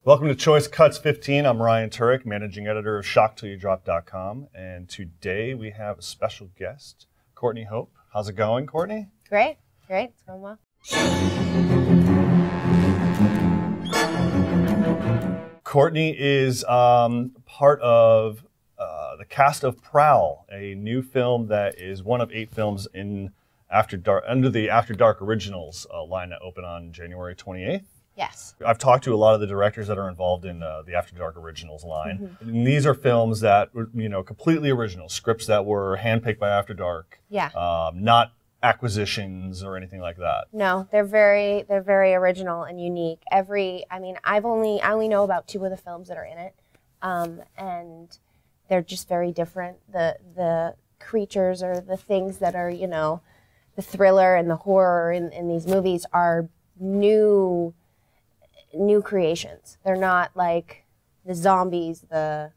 Welcome to Choice Cuts 15. I'm Ryan Turek, managing editor of ShockTilYouDrop.com, and today we have a special guest, Courtney Hope. How's it going, Courtney? Great, it's going well. Courtney is part of the cast of Prowl, a new film that is one of 8 films in under the After Dark Originals line that opened on January 28th. Yes. I've talked to a lot of the directors that are involved in the After Dark Originals line. Mm-hmm. And these are films that were, completely original, scripts that were handpicked by After Dark. Yeah. Not acquisitions or anything like that. No, they're very original and unique. I only know about 2 of the films that are in it, and they're just very different. The creatures or the things that are, the thriller and the horror in these movies are new creations. They're not like the zombies, the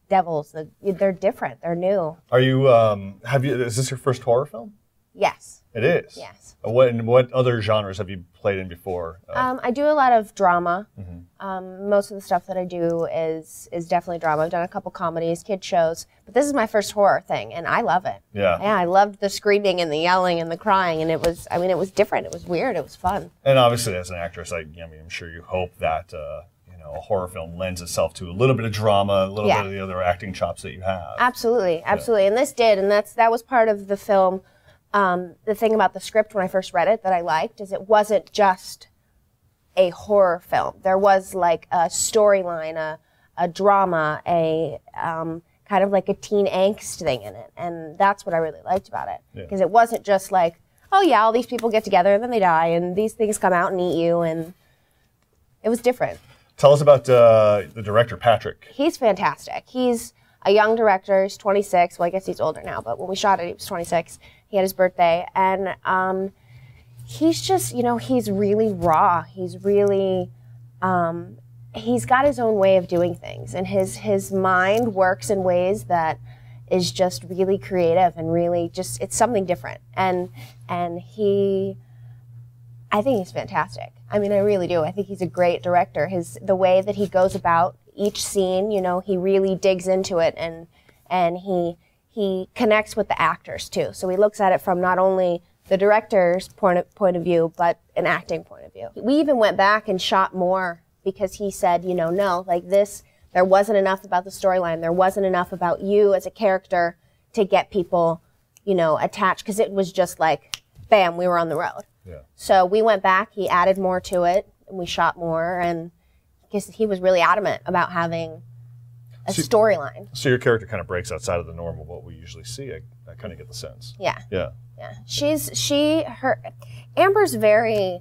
devils. They're different. They're new. Are you? Is this your first horror film? Yes. It is. Yes. What other genres have you played in before? I do a lot of drama. Mm-hmm. Most of the stuff that I do is definitely drama. I've done a couple comedies, kid shows, but this is my first horror thing, and I love it. Yeah. Yeah, I loved the screaming and the yelling and the crying, and it was different. It was weird. It was fun. And obviously, as an actress, I'm sure you hope that a horror film lends itself to a little bit of drama, a little bit of the other acting chops that you have. Absolutely, absolutely. Yeah. And this did, and that was part of the film. The thing about the script when I first read it that I liked is it wasn't just a horror film. There was like a storyline, a drama, a kind of like a teen angst thing in it. And that's what I really liked about it. Because it wasn't just like, oh yeah, all these people get together and then they die and these things come out and eat you. And it was different. Tell us about the director, Patrik. He's fantastic. He's a young director. He's 26. Well, I guess he's older now, but when we shot it, he was 26. He had his birthday, and he's just, he's really raw. He's really, he's got his own way of doing things, and his mind works in ways that is just really creative and really just, it's something different. And I think he's fantastic. I really do. I think he's a great director. The way that he goes about each scene, he really digs into it, and he connects with the actors too. So he looks at it from not only the director's point of view, but an acting point of view. We even went back and shot more because he said, no, like this, there wasn't enough about the storyline. There wasn't enough about you as a character to get people, attached, because it was just like, bam, we were on the road. Yeah. So we went back, he added more to it, and we shot more, and because he was really adamant about having a storyline. So your character kind of breaks outside of the norm of what we usually see. I kind of get the sense. Yeah. Yeah. Yeah. Amber's very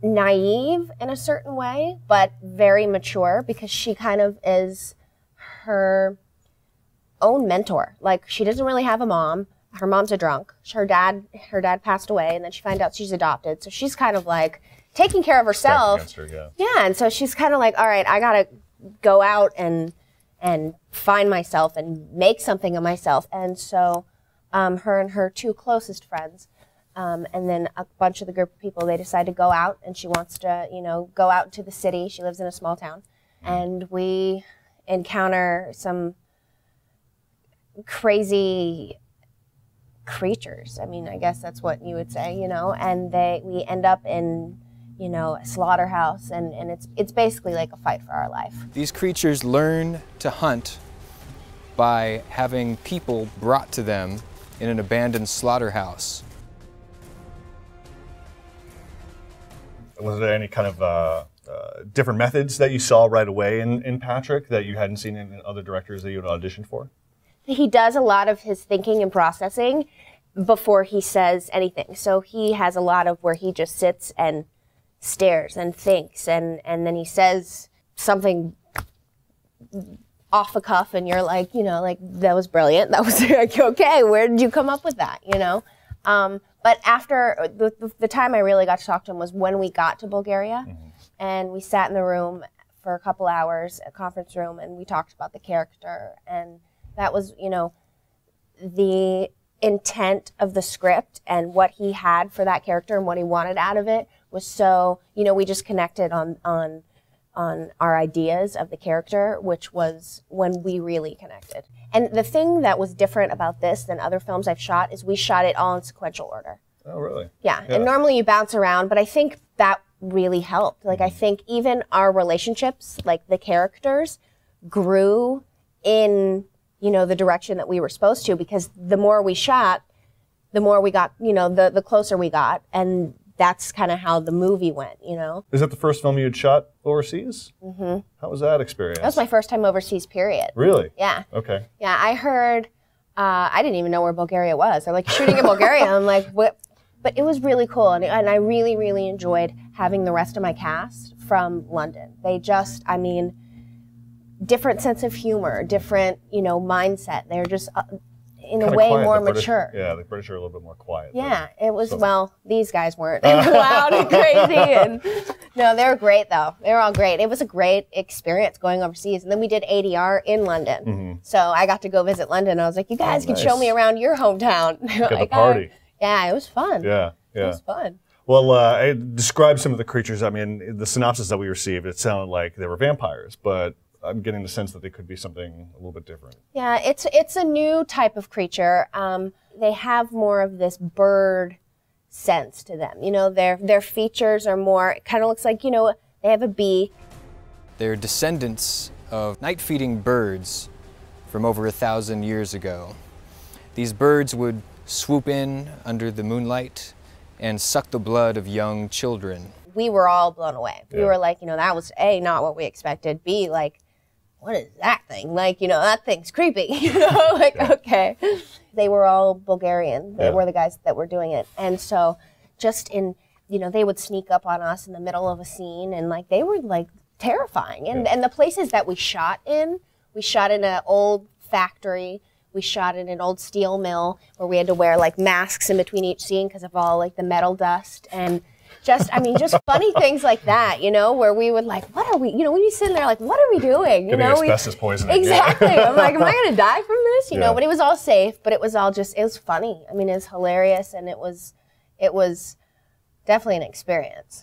naive in a certain way, but very mature because she kind of is her own mentor. Like, she doesn't really have a mom. Her mom's a drunk. Her dad passed away, and then she finds out she's adopted. So she's kind of like taking care of herself. Her, yeah, and so she's kind of like, all right, I gotta go out and find myself and make something of myself. And so her and her 2 closest friends, and then a bunch of the group of people, they decide to go out, and she wants to, go out into the city. She lives in a small town. And we encounter some crazy creatures. I guess that's what you would say, and we end up in a slaughterhouse, and it's basically like a fight for our life. These creatures learn to hunt by having people brought to them in an abandoned slaughterhouse. Was there any kind of different methods that you saw right away in Patrik that you hadn't seen in other directors that you had auditioned for? He does a lot of his thinking and processing before he says anything. So he has a lot of where he just sits and stares and thinks, and then he says something off the cuff, and you're like, like, that was brilliant. That was like, okay, where did you come up with that, But after the time I really got to talk to him was when we got to Bulgaria, and we sat in the room for a couple hours, a conference room, and we talked about the character, and that was, the intent of the script and what he had for that character and what he wanted out of it was so, we just connected on our ideas of the character, which was when we really connected. And the thing that was different about this than other films I've shot is we shot it all in sequential order. Oh, really? Yeah. And normally you bounce around, but I think that really helped. Like, I think even our relationships, like the characters, grew in, you know, the direction that we were supposed to, because the more we shot, the more we got, you know, the closer we got. And that's kind of how the movie went, you know? Is that the first film you had shot overseas? Mm-hmm. How was that experience? That was my first time overseas, period. Really? Yeah. Okay. Yeah, I heard, I didn't even know where Bulgaria was. They're like, shooting in Bulgaria. I'm like, what? But it was really cool. And I really, really enjoyed having the rest of my cast from London. They just, I mean, different sense of humor, different, you know, mindset. They're just, in a way, quiet. more The British, mature. yeah, the British are a little bit more quiet. Yeah, it was, well, these guys weren't loud and crazy. And no, they were great, though. They were all great. It was a great experience going overseas. And then we did ADR in London. Mm-hmm. So I got to go visit London. I was like, you guys can show me around your hometown. Get the party. Yeah, it was fun. Yeah, yeah. It was fun. Well, I described some of the creatures. I mean, the synopsis that we received, it sounded like they were vampires, but I'm getting the sense that they could be something a little bit different. Yeah, it's a new type of creature. They have more of this bird sense to them. You know, their features are more, it kind of looks like, you know, they have a beak. They're descendants of night-feeding birds from over 1,000 years ago. These birds would swoop in under the moonlight and suck the blood of young children. We were all blown away. We were like, you know, that was A, not what we expected. B, like, what is that thing? Like, you know, that thing's creepy. You know, like, okay. They were all Bulgarian. They were the guys that were doing it. And so just in, you know, they would sneak up on us in the middle of a scene, and like, they were like terrifying. And the places that we shot in an old factory. We shot in an old steel mill where we had to wear like masks in between each scene because of all like the metal dust, and just, I mean, just funny things like that, you know, where we would like, what are we, you know, we'd be sitting there like, what are we doing? You know, asbestos poisoning. Exactly. I'm like, am I going to die from this? You know, but it was all safe, but it was all just, it was funny. I mean, it was hilarious, and it was definitely an experience.